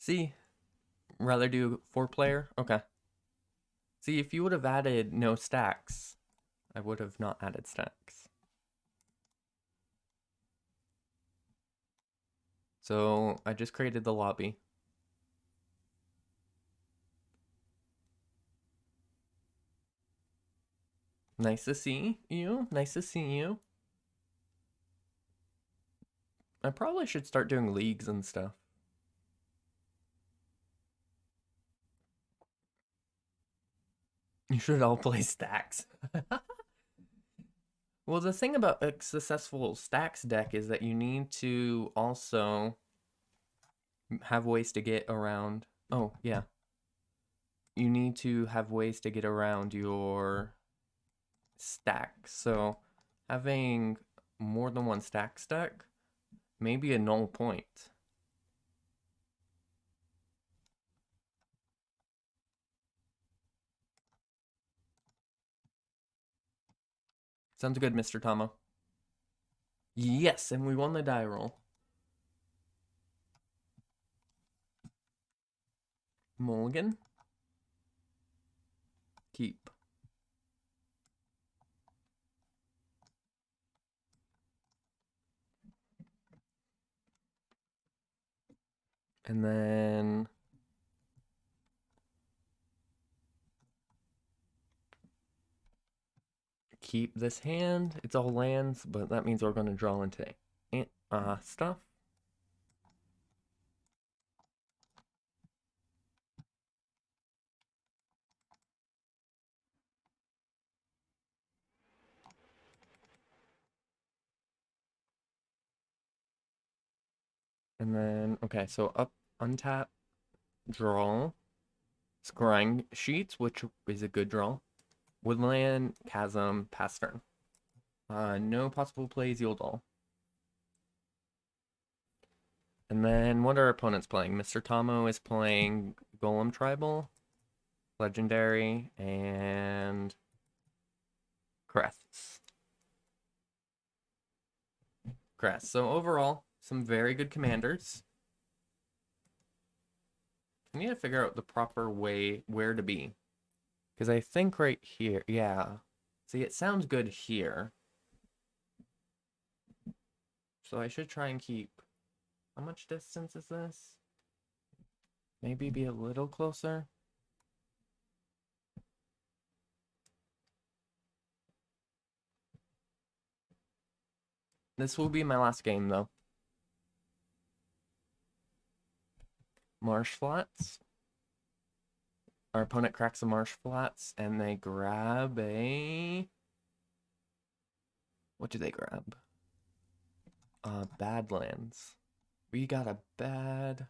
See, rather do 4 player? Okay. See, if you would have added no stacks, I would have not added stacks. So I just created the lobby. Nice to see you. Nice to see you. I probably should start doing leagues and stuff. You should all play stacks. Well, the thing about a successful stacks deck is that you need to also have ways to get around. Oh, yeah. You need to have ways to get around your stack. So having more than one stack may be a null point. Sounds good, Mr. Tomo. Yes, and we won the die roll. Mulligan. Keep. And then keep this hand. It's all lands, but that means we're going to draw into stuff. And then, okay, so up, untap, draw, scrying sheets, which is a good draw. Woodland, chasm, pass turn. No possible plays, Yodel. And then what are our opponents playing? Mr. Tomo is playing Golem Tribal, Legendary, and Crests. Crest. So overall, some very good commanders. I need to figure out the proper way where to be. Because I think right here, yeah. See, it sounds good here. So I should try and keep, how much distance is this? Maybe be a little closer. This will be my last game though. Marsh Flats. Our opponent cracks the Marsh Flats and they grab a... What do they grab? Badlands. We got a bad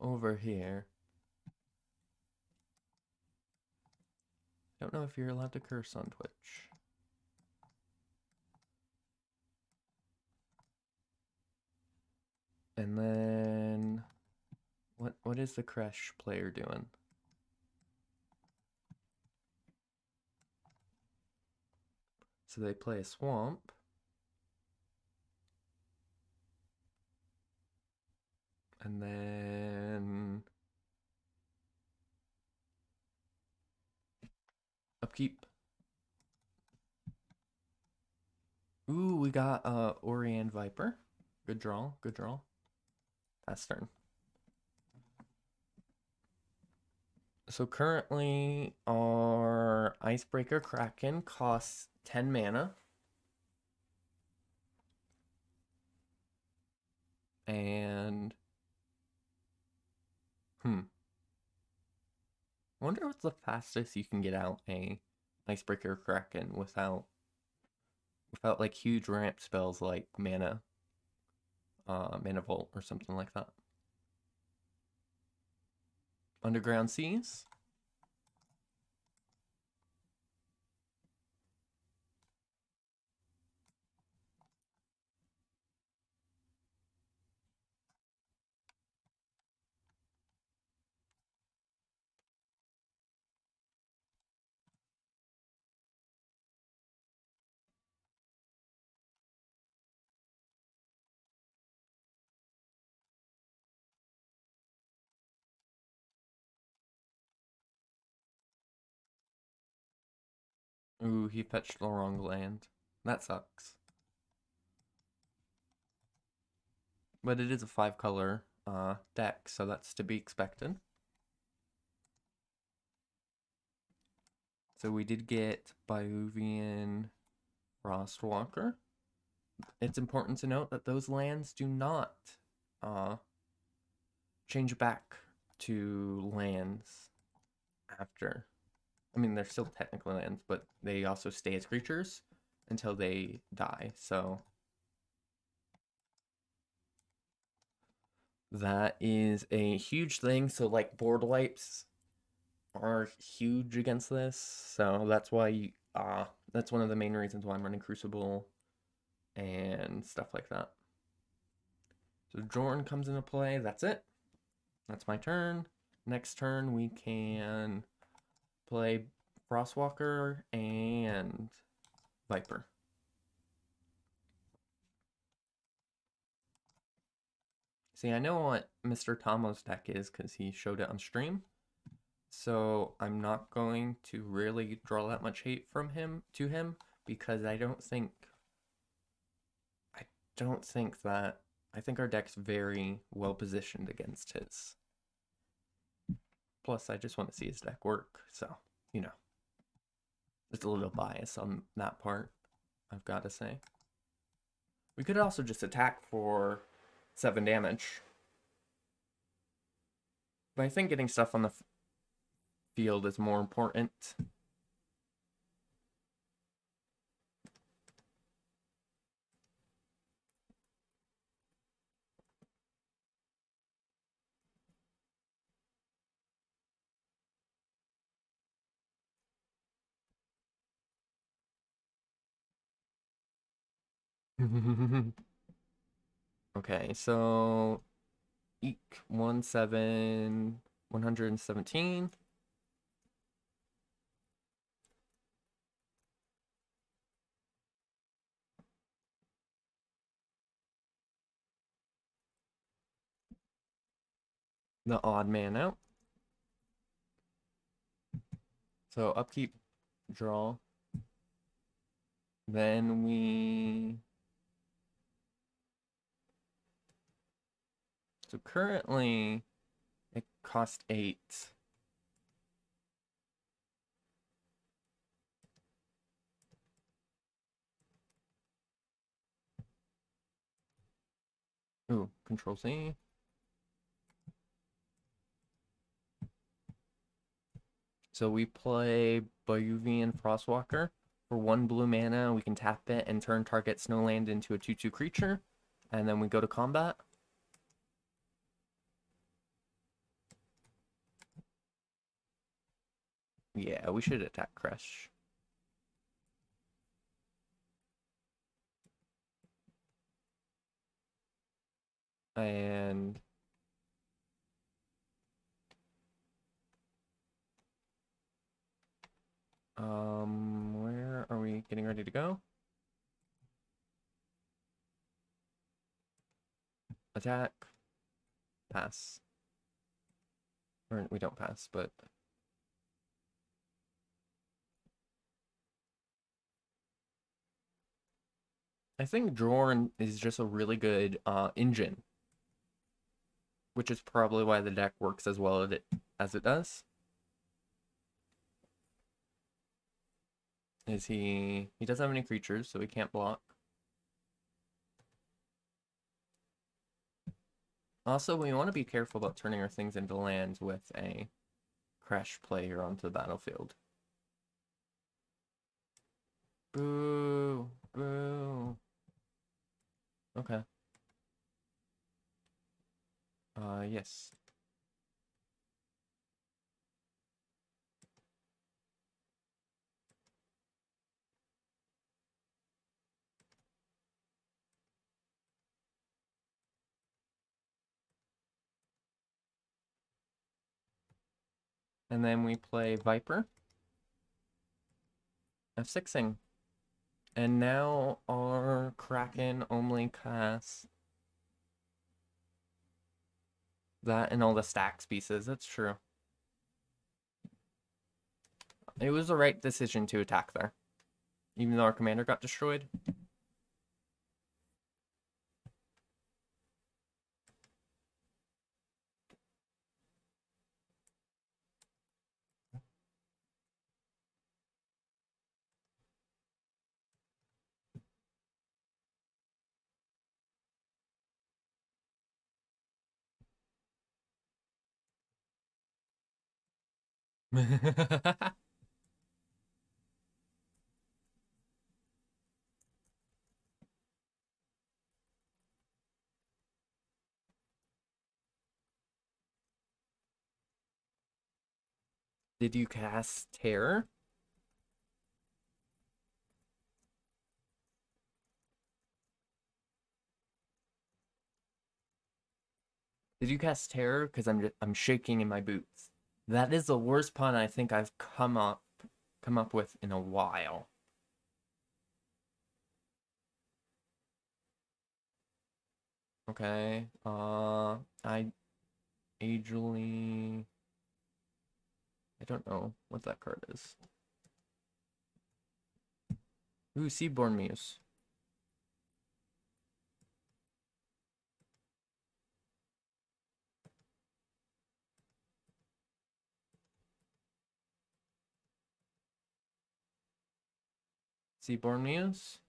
over here. Don't know if you're allowed to curse on Twitch. And then what is the Crash player doing? So they play a swamp. And then upkeep. Ooh, we got Orient Viper. Good draw, good draw. Pass turn. So currently our Icebreaker Kraken costs 10 mana. And I wonder what's the fastest you can get out a Icebreaker Kraken without like huge ramp spells like mana vault or something like that. Underground Seas. Ooh, he fetched the wrong land. That sucks. But it is a 5-color deck, so that's to be expected. So we did get Biovian Frostwalker. It's important to note that those lands do not uh, change back to lands after. I mean, they're still technically lands, but they also stay as creatures until they die. So that is a huge thing. So like board wipes are huge against this. So that's why that's one of the main reasons why I'm running Crucible and stuff like that. So Jorn comes into play. That's it. That's my turn. Next turn we can play Frostwalker and Viper. See, I know what Mr. Tomo's deck is because he showed it on stream. So I'm not going to really draw that much hate from him to him because I don't think that I think our deck's very well positioned against his. Plus, I just want to see his deck work, so you know, there's a little bias on that part, I've got to say. We could also just attack for 7 damage, but I think getting stuff on the field is more important. Okay, so Eek 117. The odd man out. So upkeep, draw. Then we. So currently, it cost 8. Ooh, Control C. So we play Bayuvian Frostwalker. For 1 blue mana, we can tap it and turn target Snowland into a 2/2 creature. And then we go to combat. Yeah, we should attack Crush. And where are we getting ready to go? Attack. Pass. Or we don't pass, but I think Jorn is just a really good engine, which is probably why the deck works as well as it does. Is he doesn't have any creatures, so he can't block. Also, we want to be careful about turning our things into lands with a Crash player onto the battlefield. Boo! Boo! Okay. Yes. And then we play Viper. F6ing. And now our Kraken only casts that and all the stacks pieces. That's true. It was the right decision to attack there. Even though our commander got destroyed. Did you cast Terror? Did you cast Terror? Because I'm shaking in my boots. That is the worst pun I think I've come up with in a while. Okay. I Agely. I don't know what that card is. Ooh, Seaborn Muse. Seaborn Muse.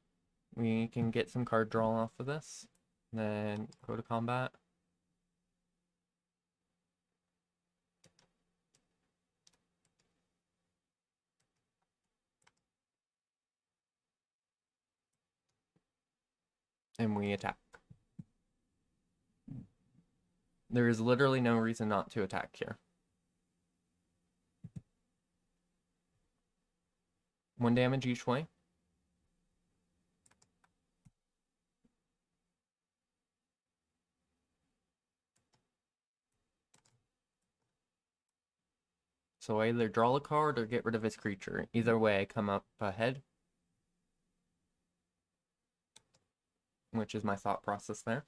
We can get some card draw off of this. Then go to combat. And we attack. There is literally no reason not to attack here. 1 damage each way. So I either draw a card or get rid of his creature. Either way, I come up ahead. Which is my thought process there.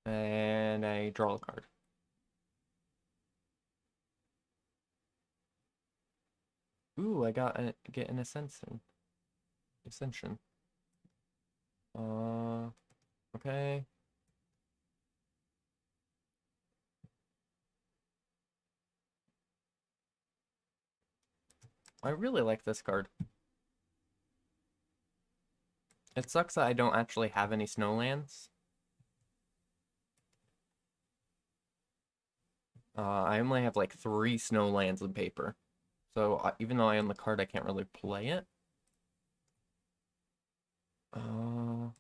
And I draw a card. Ooh, I got get an Ascension. Okay. I really like this card. It sucks that I don't actually have any snowlands. I only have like 3 snowlands in paper. So even though I own the card, I can't really play it. Uh,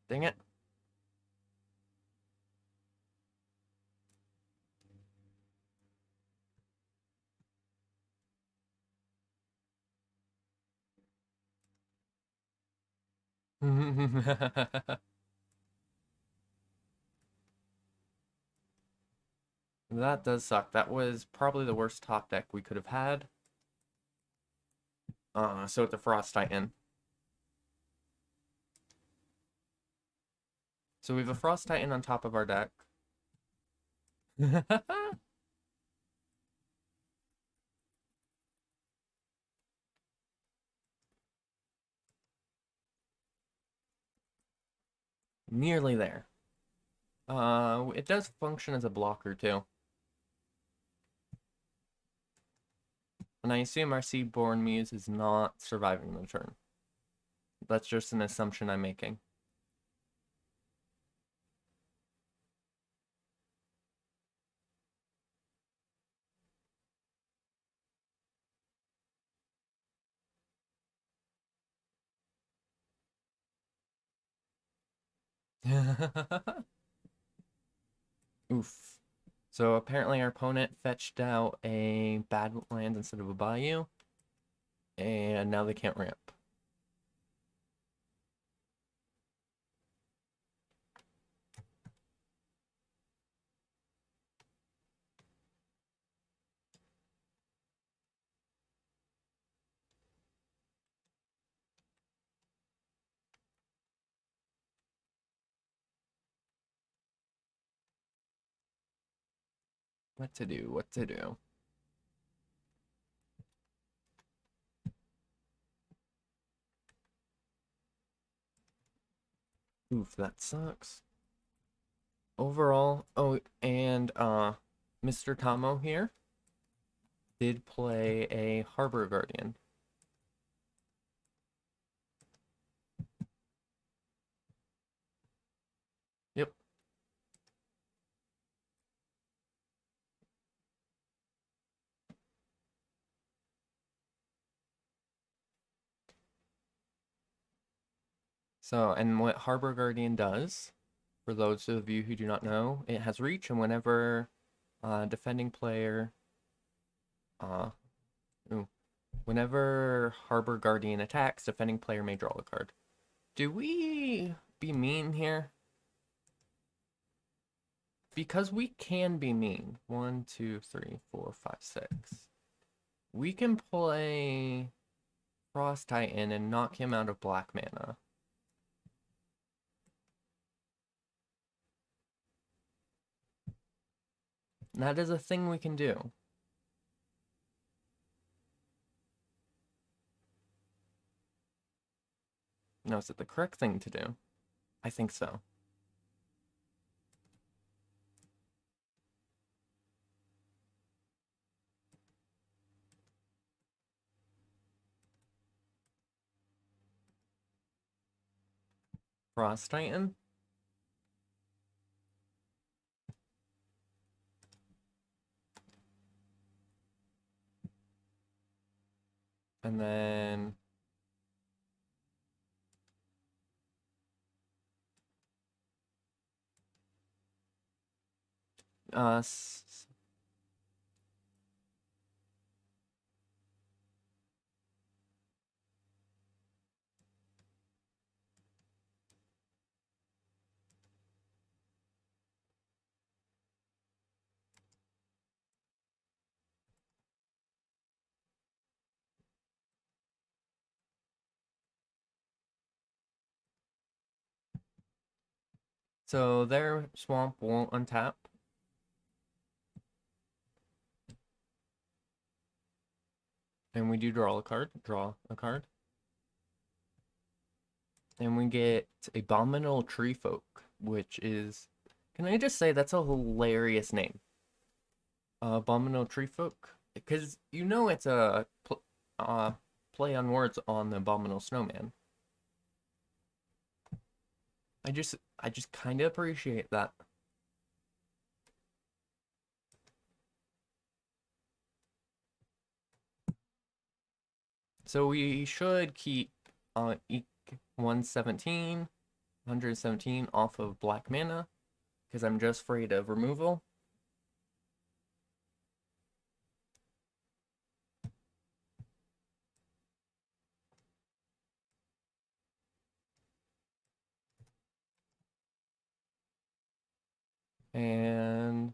Dang it. That does suck. That was probably the worst top deck we could have had. So it's a Frost Titan. So we have a Frost Titan on top of our deck. Nearly there. It does function as a blocker too. And I assume our Seaborn Muse is not surviving the turn. That's just an assumption I'm making. Oof. So apparently our opponent fetched out a Badlands instead of a Bayou. And now they can't ramp. What to do? What to do? Oof, that sucks. Overall, oh, and Mr. Tomo here did play a Harbor Guardian. Yep. So, and what Harbor Guardian does, for those of you who do not know, it has reach, and whenever defending player, uh, ooh, whenever Harbor Guardian attacks, defending player may draw a card. Do we be mean here? Because we can be mean. 1, 2, 3, 4, 5, 6. We can play Frost Titan and knock him out of black mana. That is a thing we can do. Now, is it the correct thing to do? I think so. Frost Titan. And then uh so their swamp won't untap. And we do draw a card. And we get Abominable Tree Folk, which is, can I just say that's a hilarious name. Abominable Tree Folk, because you know it's a play on words on the Abominable Snowman. I just kind of appreciate that. So we should keep 117 off of black mana, because I'm just afraid of removal. And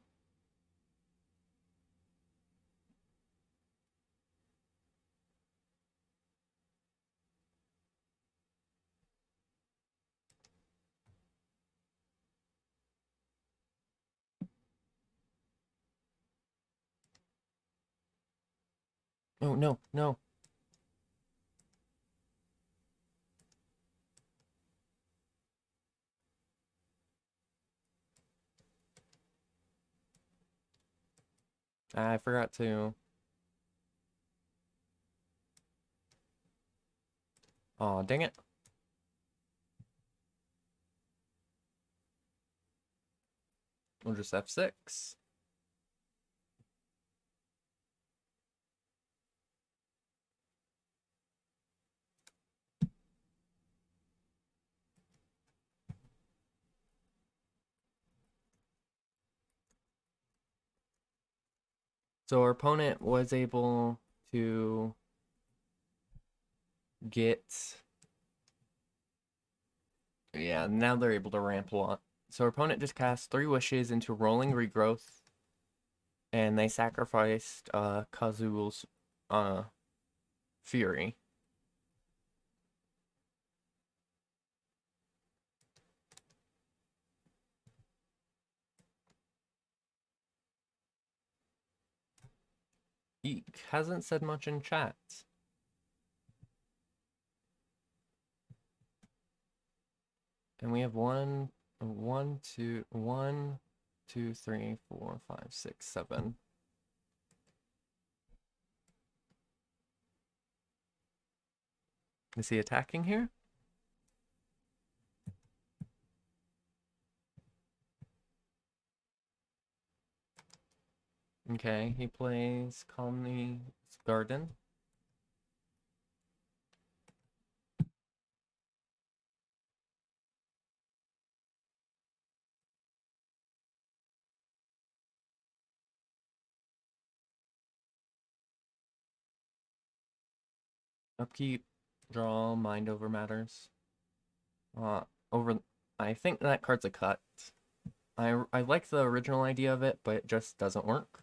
oh no, no. I forgot to. Oh, dang it. We'll just F6. So our opponent was able to get, yeah, now they're able to ramp a lot. So our opponent just cast 3 wishes into Rolling Regrowth, and they sacrificed Kazuul's Fury. Eek hasn't said much in chat. And we have one, two, three, four, five, six, seven. Is he attacking here? Okay, he plays Colony's Garden. Upkeep, draw, mind over matters. Over. I think that card's a cut. I like the original idea of it, but it just doesn't work.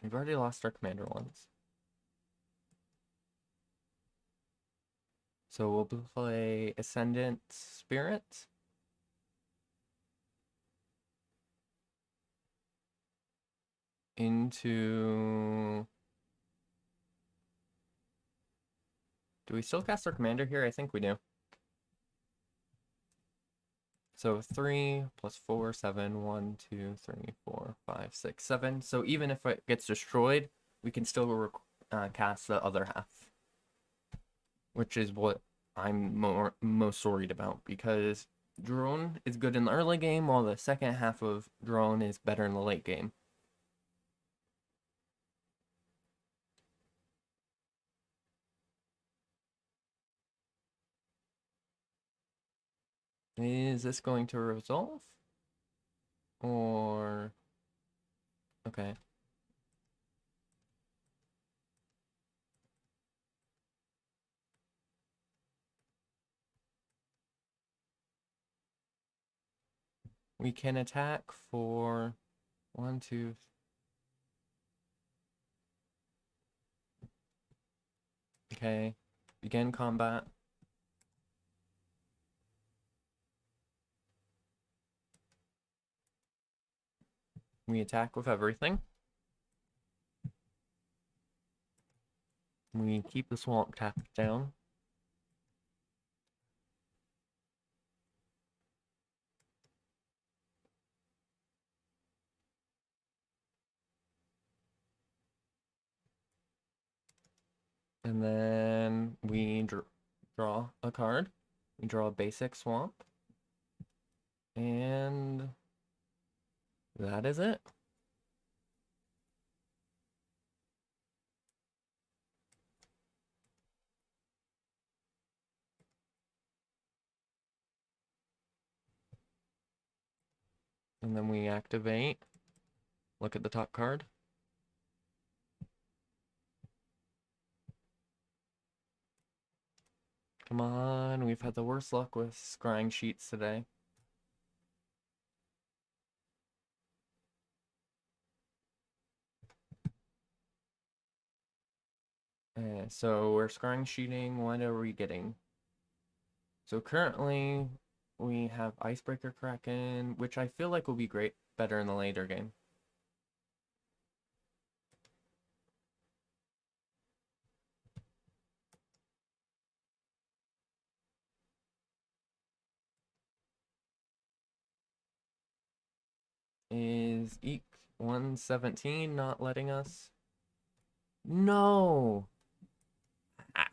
We've already lost our commander once. So we'll play Ascendant Spirit. Into... Do we still cast our commander here? I think we do. So 3 plus 4, 7, 1, 2, 3, 4, 5, 6, 7. So even if it gets destroyed, we can still cast the other half. Which is what I'm most worried about, because drone is good in the early game, while the second half of drone is better in the late game. Is this going to resolve? Or... Okay. We can attack for 1, 2... Okay. Begin combat. We attack with everything. We keep the swamp tapped down. And then we draw a card. We draw a basic swamp. And that is it. And then we activate. Look at the top card. Come on, we've had the worst luck with scrying sheets today. So we're scrying sheeting. What are we getting? So currently we have Icebreaker Kraken, which I feel like will be better in the later game. Is Eek 117 not letting us? No! Ah.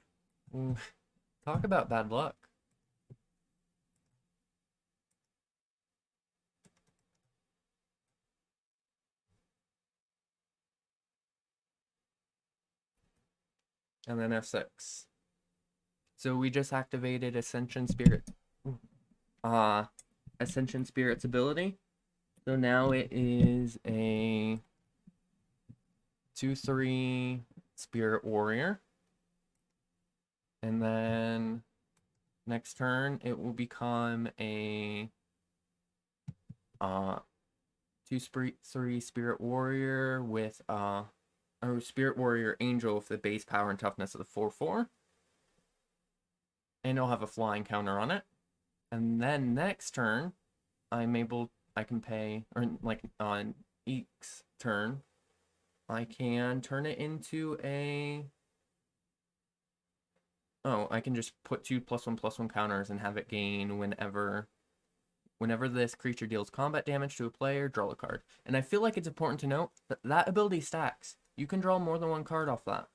Talk about bad luck. And then F6. So we just activated Ascension Spirit. Ascension Spirit's ability. So now it is a 2/3 Spirit Warrior. And then next turn it will become a 2/3 Spirit Warrior with or Spirit Warrior Angel with the base power and toughness of the 4/4. And it'll have a flying counter on it. And then next turn, I can pay, or like on each turn, I can turn it into a, oh, I can just put 2+1/+1 counters and have it gain whenever this creature deals combat damage to a player, draw a card. And I feel like it's important to note that that ability stacks. You can draw more than one card off that.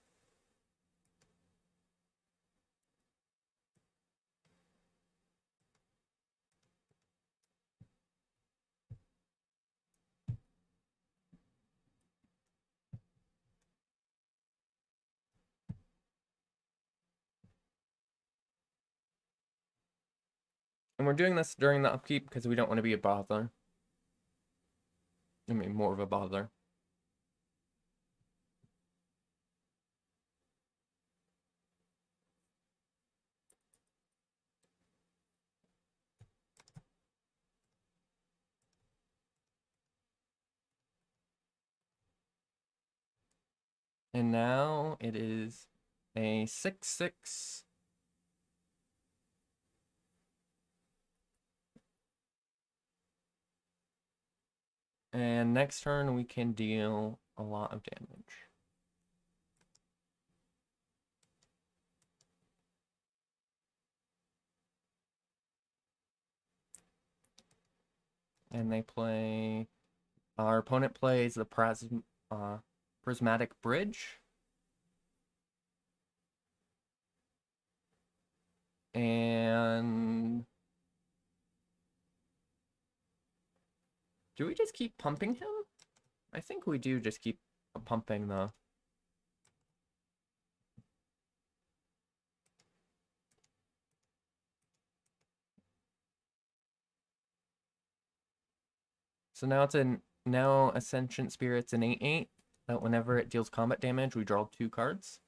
And we're doing this during the upkeep because we don't want to be a bother. I mean, more of a bother. And now it is a 6/6. And next turn we can deal a lot of damage. And they play, our opponent plays the Prismatic Bridge. And do we just keep pumping him? I think we do just keep pumping though. So now now a Sentient Spirit's an 8/8 that whenever it deals combat damage, we draw 2 cards.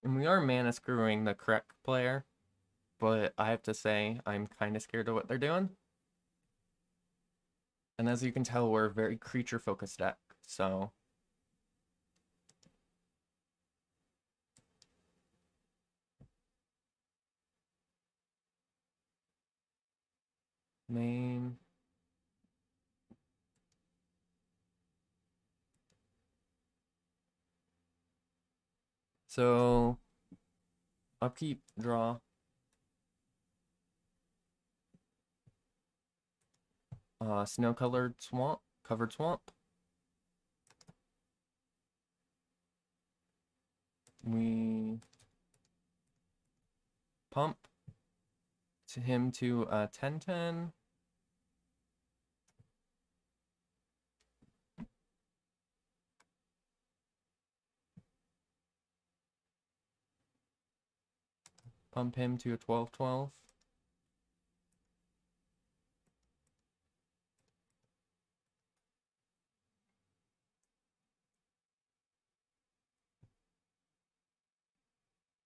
And we are mana screwing the correct player, but I have to say I'm kind of scared of what they're doing. And as you can tell, we're a very creature-focused deck, so main. So upkeep, draw. Snow-colored swamp, covered swamp. We pump to him to a 10/10. Pump him to a 12/12.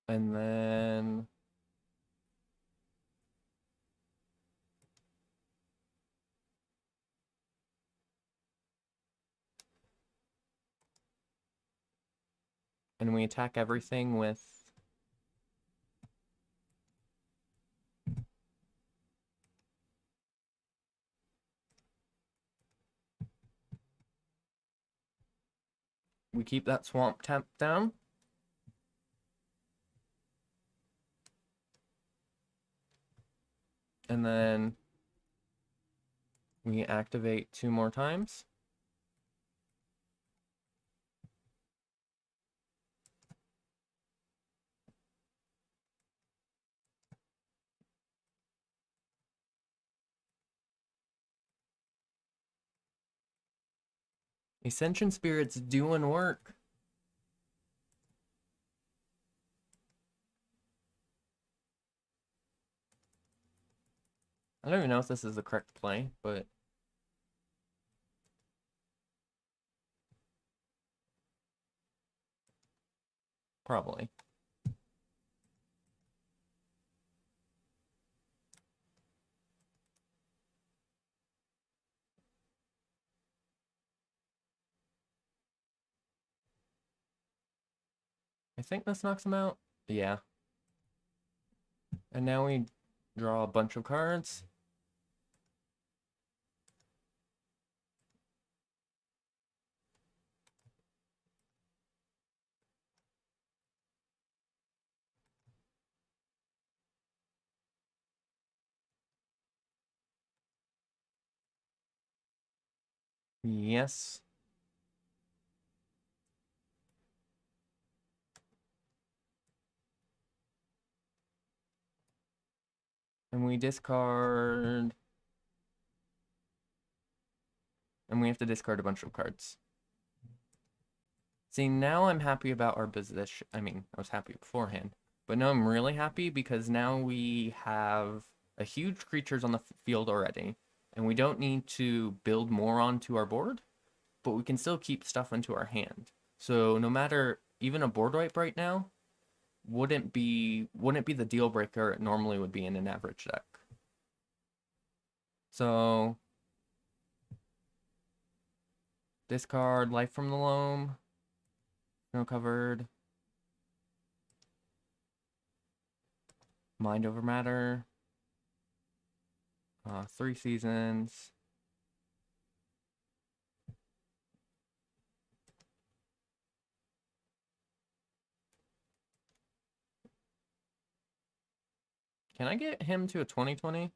And then we attack everything with we keep that swamp temp down. And then we activate 2 more times. Ascension Spirit's doing work. I don't even know if this is the correct play, but probably. I think this knocks him out. Yeah. And now we draw a bunch of cards. Yes. And we discard. And we have to discard a bunch of cards. See, now I'm happy about our position. I mean, I was happy beforehand. But now I'm really happy because now we have a huge creatures on the field already. And we don't need to build more onto our board, but we can still keep stuff into our hand. So no matter, even a board wipe right now wouldn't be the deal breaker it normally would be in an average deck. So discard Life from the Loam, no covered, Mind Over Matter, 3 Seasons. Can I get him to a 20/20?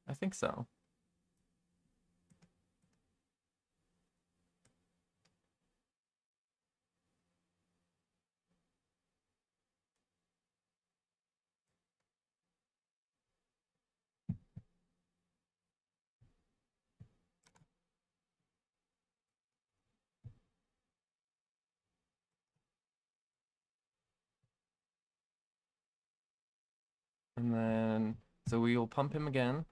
I think so. And then, so we will pump him again.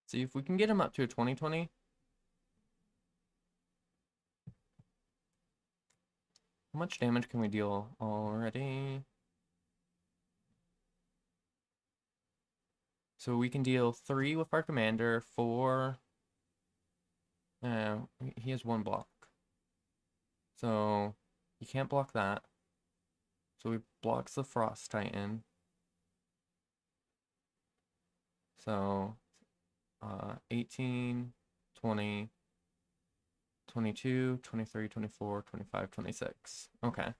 See if we can get him up to a 20/20. How much damage can we deal already? So we can deal 3 with our commander, 4. He has 1 block. So he can't block that. So he blocks the Frost Titan. So 18, 20, 22, 23, 24, 25, 26. Okay.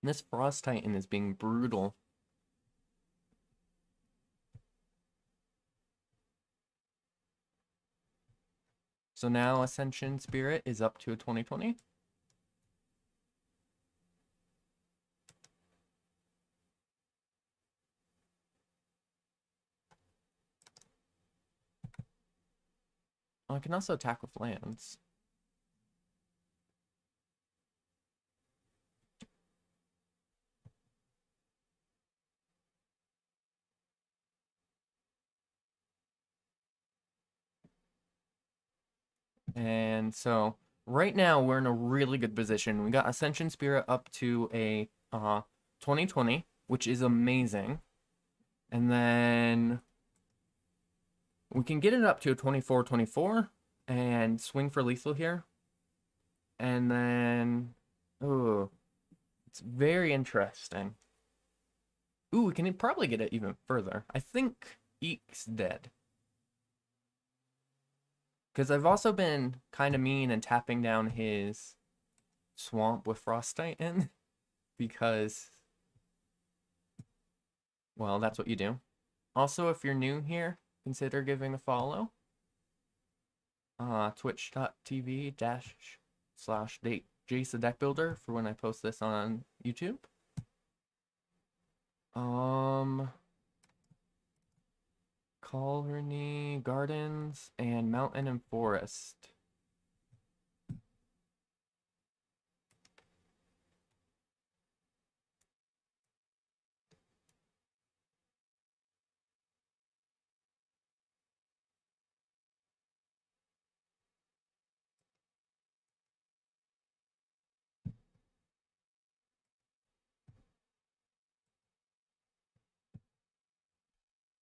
This Frost Titan is being brutal. So now Ascension Spirit is up to a 20/20. Oh, I can also attack with lands. And so right now we're in a really good position. We got Ascension Spirit up to a 20/20, which is amazing. And then we can get it up to a 24/24 and swing for lethal here. And then, oh, it's very interesting. Ooh, we can probably get it even further. I think Eek's dead. Because I've also been kind of mean and tapping down his swamp with Frost Titan. Because, well, that's what you do. Also, if you're new here, consider giving a follow. Twitch.tv/Jace, the deck builder, for when I post this on YouTube. Um, Colony Gardens and Mountain and Forest.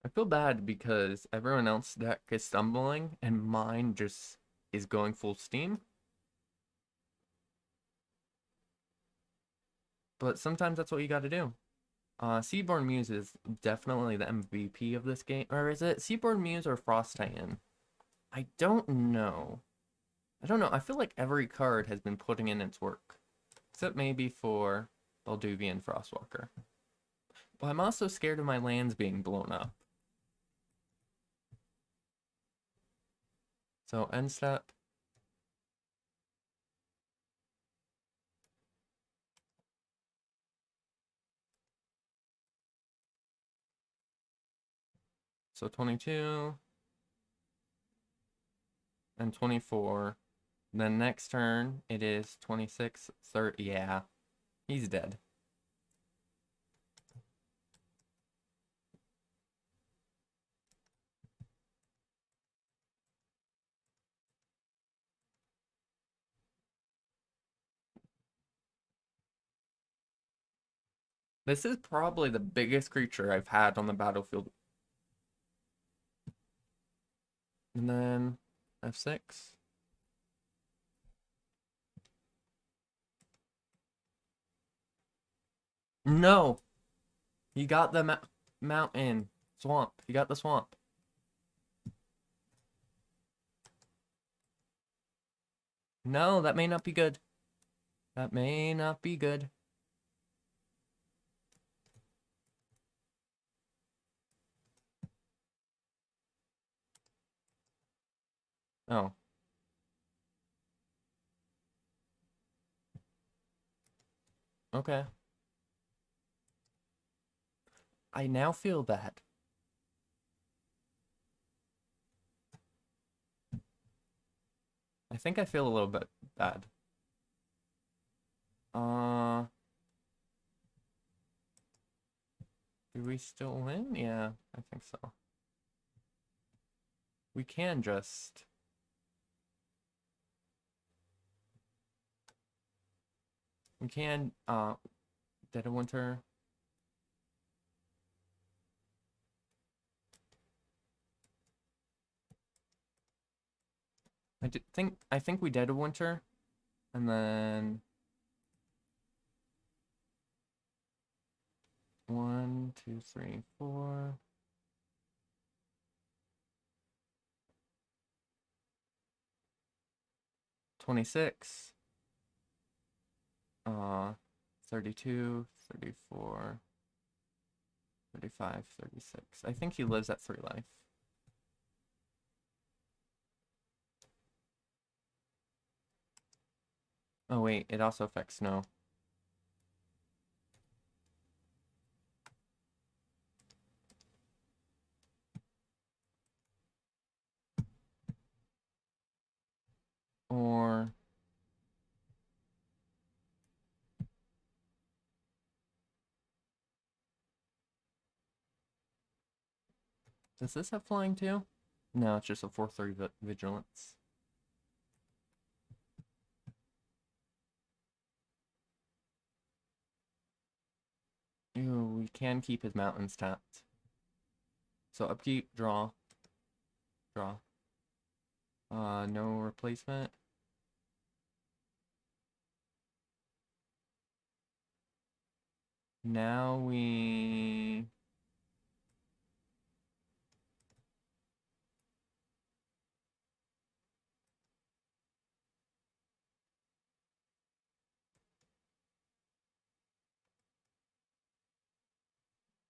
I feel bad because everyone else's deck is stumbling and mine just is going full steam. But sometimes that's what you gotta do. Seaborn Muse is definitely the MVP of this game. Or is it Seaborn Muse or Frost Titan? I don't know. I don't know. I feel like every card has been putting in its work. Except maybe for Balduvian Frostwalker. But I'm also scared of my lands being blown up. So end step. So 22 and 24. Then next turn it is 26, 30. Yeah, he's dead. This is probably the biggest creature I've had on the battlefield. And then F6. No! He got the mountain. Swamp. He got the swamp. No, that may not be good. That may not be good. Oh. Okay. I now feel bad. I think I feel a little bit bad. Uh, do we still win? Yeah, I think so. We can just... We can, Dead of Winter. I think we Dead of Winter. And then... 1, 2, 3, 4... 26. 32, 34, 35, 36. I think he lives at 3 life. Oh wait, it also affects snow. Or... Does this have flying too? No, it's just a 4/3 vigilance. Ooh, we can keep his mountains tapped. So upkeep, draw. Draw. No replacement. Now we...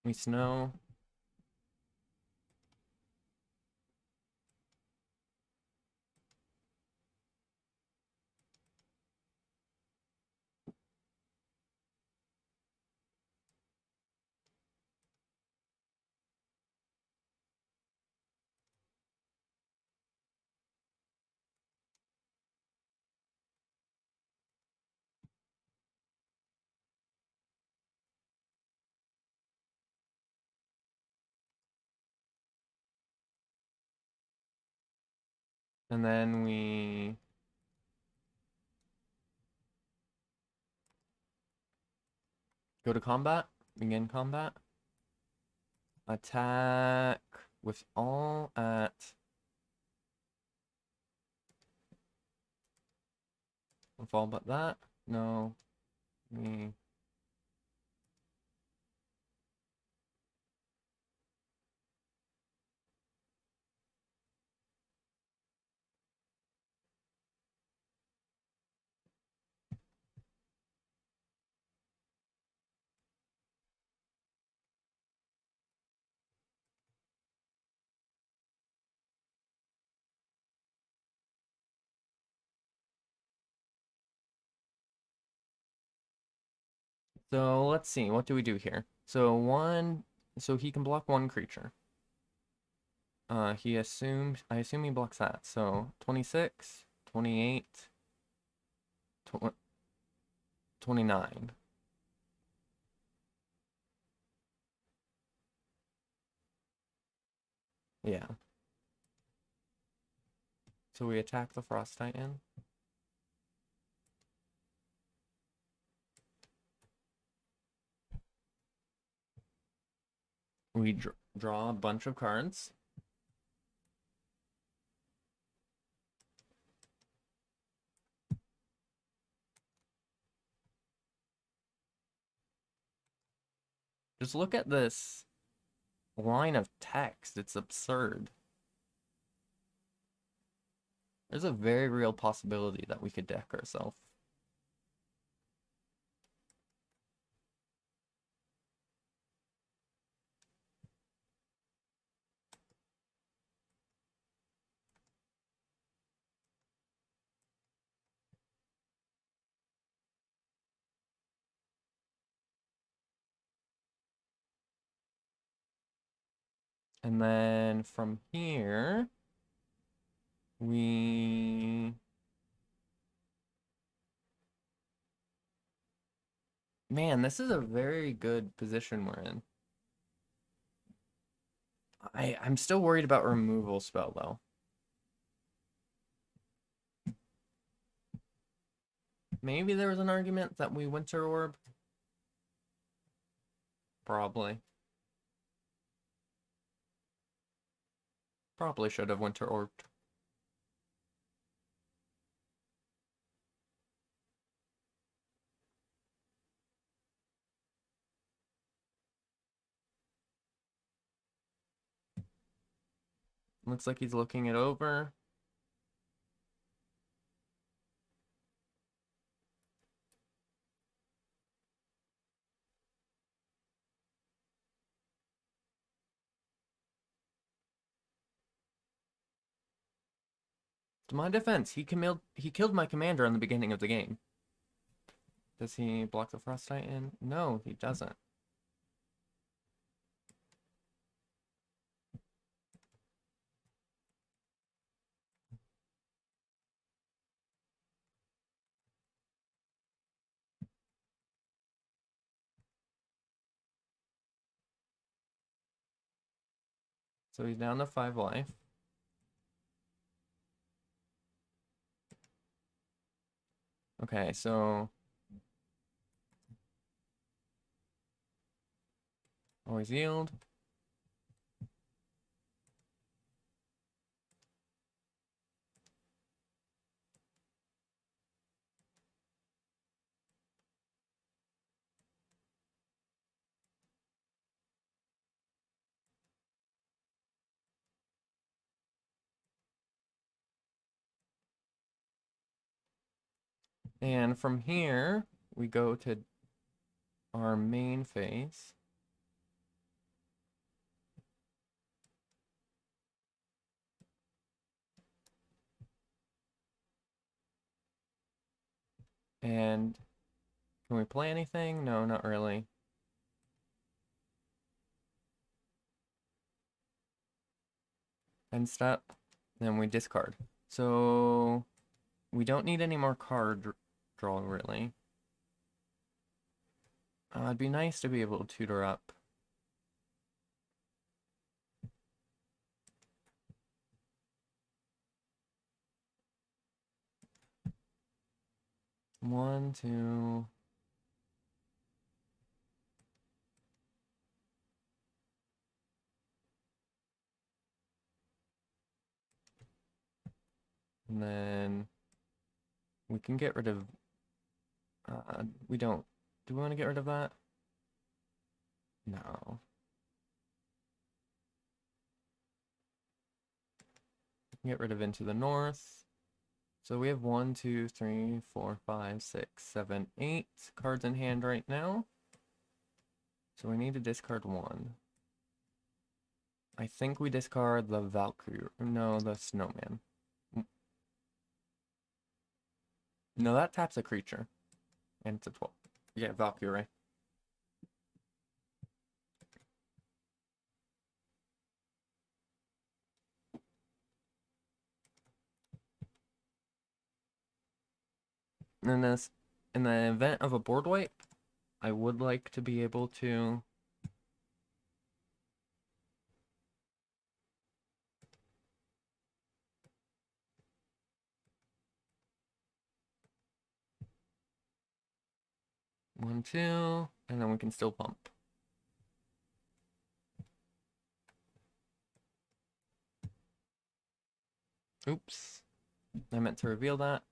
We snow. And then we go to combat, begin combat, attack with all at with all but that. No, we so let's see, what do we do here? So he can block one creature. I assume he blocks that. So 26, 28, 29. Yeah. So we attack the Frost Titan. We draw a bunch of cards. Just look at this line of text. It's absurd. There's a very real possibility that we could deck ourselves. And then from here, we... Man, this is a very good position we're in. I'm still worried about removal spell, though. Maybe there was an argument that we Winter Orb. Probably. Probably should have Winter Orbed. Looks like he's looking it over. To my defense, he killed my commander in the beginning of the game. Does he block the Frost Titan? No, he doesn't. So he's down to 5 life. Okay, so always yield. And from here, we go to our main phase. And can we play anything? No, not really. End step, then we discard. So we don't need any more card draw, really. It'd be nice to be able to tutor up. 1, 2. And then we can get rid of, we don't. Do we want to get rid of that? No. We can get rid of into the north. So we have 1, 2, 3, 4, 5, 6, 7, 8 cards in hand right now. So we need to discard 1. I think we discard the Valkyrie. No, the Snowman. No, that taps a creature. And it's a 12. Yeah, Valkyrie. And this, in the event of a board wipe, I would like to be able to one, two, and then we can still pump. Oops. I meant to reveal that.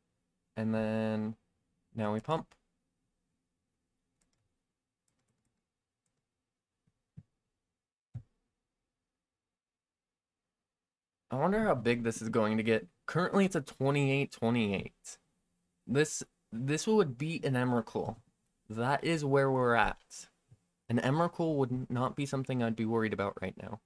And then now we pump. I wonder how big this is going to get. Currently it's a 28-28. This would beat an Emrakul. That is where we're at. An Emrakul would not be something I'd be worried about right now.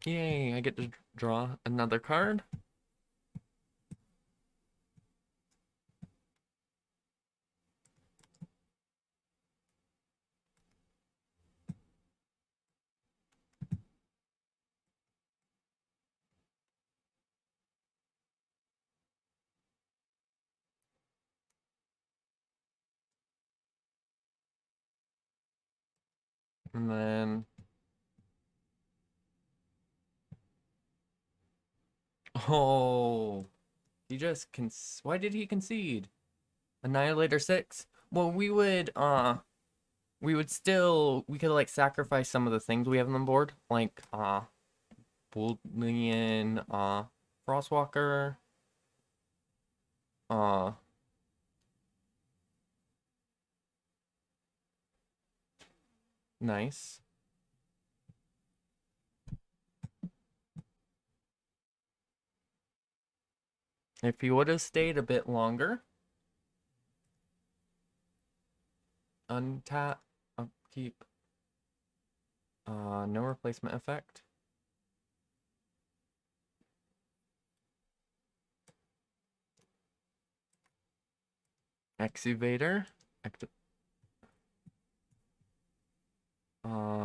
Yay, I get to draw another card. And then... Oh... He just why did he concede? Annihilator 6? Well, we would still, we could like sacrifice some of the things we have on the board, like Boolean, Frostwalker, uh nice. If he would have stayed a bit longer, untap, upkeep, no replacement effect. Exuvator,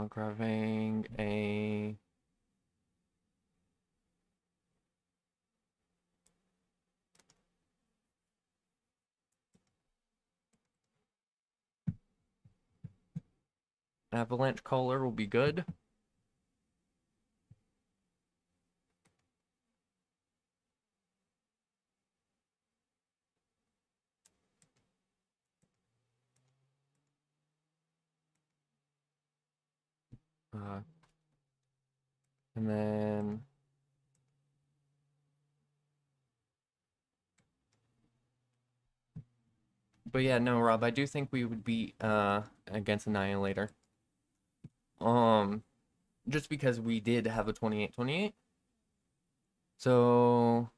grabbing a Avalanche Caller will be good. And then but yeah, no, Rob, I do think we would beat against Annihilator. Just because we did have a 28-28. So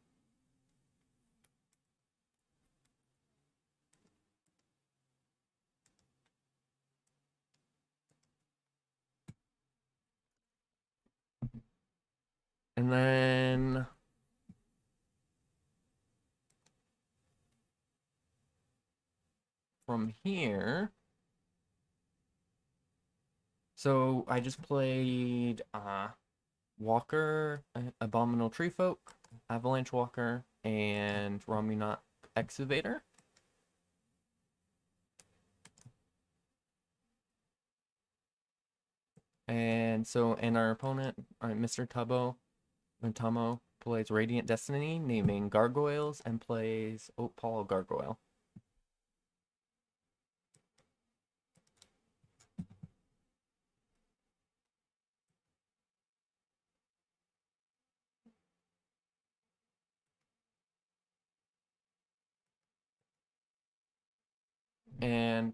and then from here, so I just played Walker, Abominable Tree Folk, Avalanche Walker, and Romunot Excavator. And our opponent, Mr. Tomo, plays Radiant Destiny, naming Gargoyles, and plays Oatpal Gargoyle.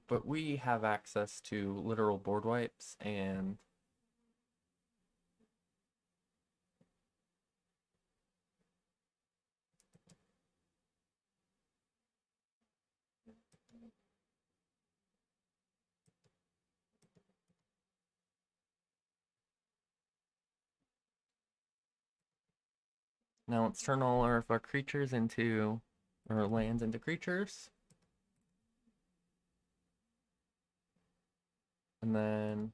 But we have access to literal board wipes, and now let's turn all of our creatures into, or lands into creatures. And then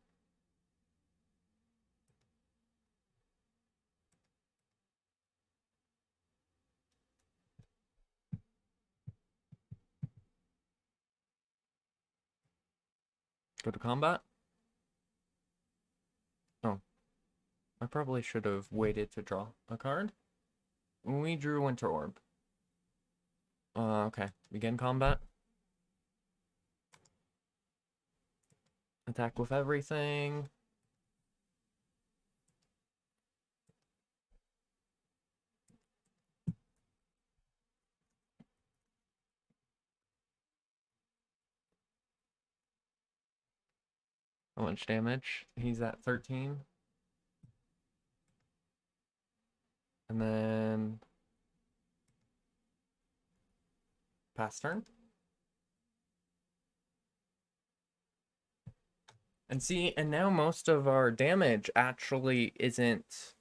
go to combat. Oh, I probably should have waited to draw a card. We drew Winter Orb. Okay. Begin combat. Attack with everything. How much damage? He's at 13. And then pass turn. And see, and now most of our damage actually isn't...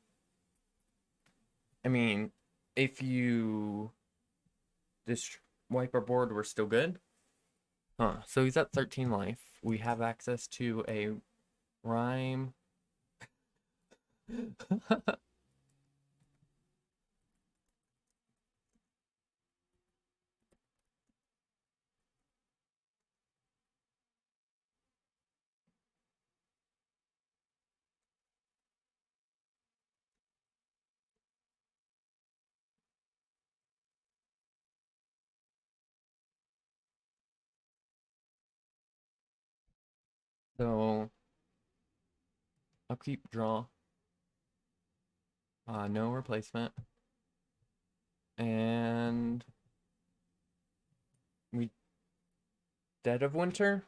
I mean, if you just wipe our board, we're still good. Huh, so he's at 13 life. We have access to a rhyme. So I'll keep draw. No replacement. And we Dead of Winter.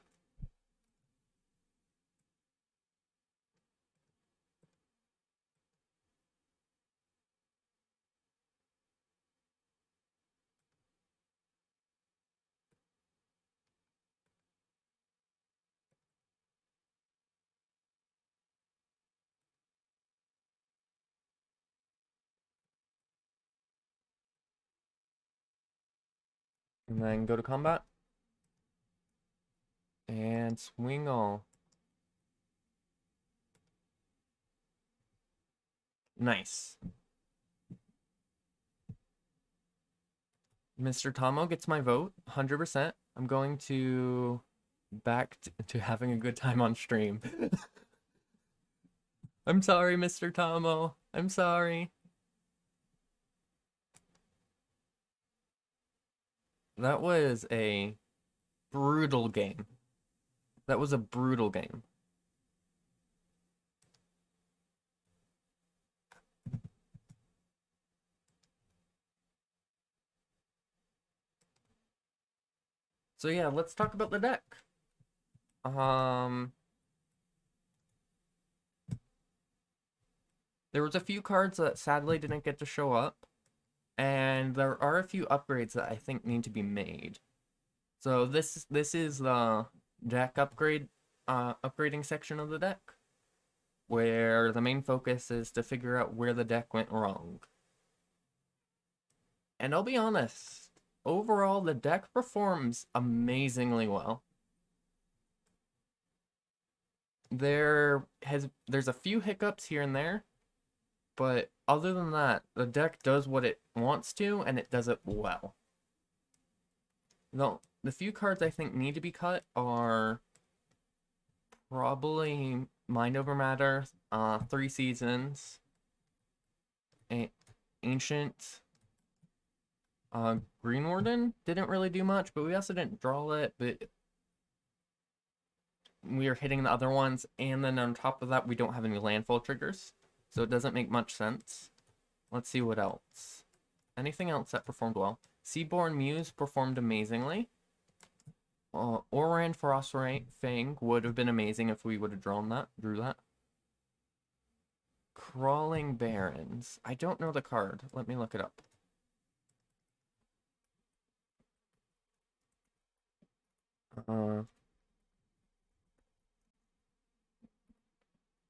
And then go to combat. And swing all. Nice. Mr. Tomo gets my vote, 100%. I'm going to back to having a good time on stream. I'm sorry, Mr. Tomo. I'm sorry. That was a brutal game. That was a brutal game. So yeah, let's talk about the deck. There was a few cards that sadly didn't get to show up, and there are a few upgrades that I think need to be made. So this is the deck upgrading section of the deck, where the main focus is to figure out where the deck went wrong. And I'll be honest, overall the deck performs amazingly well. There's a few hiccups here and there, but other than that, the deck does what it wants to, and it does it well. The few cards I think need to be cut are probably Mind Over Matter, 3 seasons, Ancient, Green Warden didn't really do much, but we also didn't draw it, but we are hitting the other ones, and then on top of that, we don't have any landfall triggers, so it doesn't make much sense. Let's see what else. Anything else that performed well? Seaborn Muse performed amazingly. Oran Frostray Fang would have been amazing if we would have drew that. Crawling Barrens. I don't know the card. Let me look it up.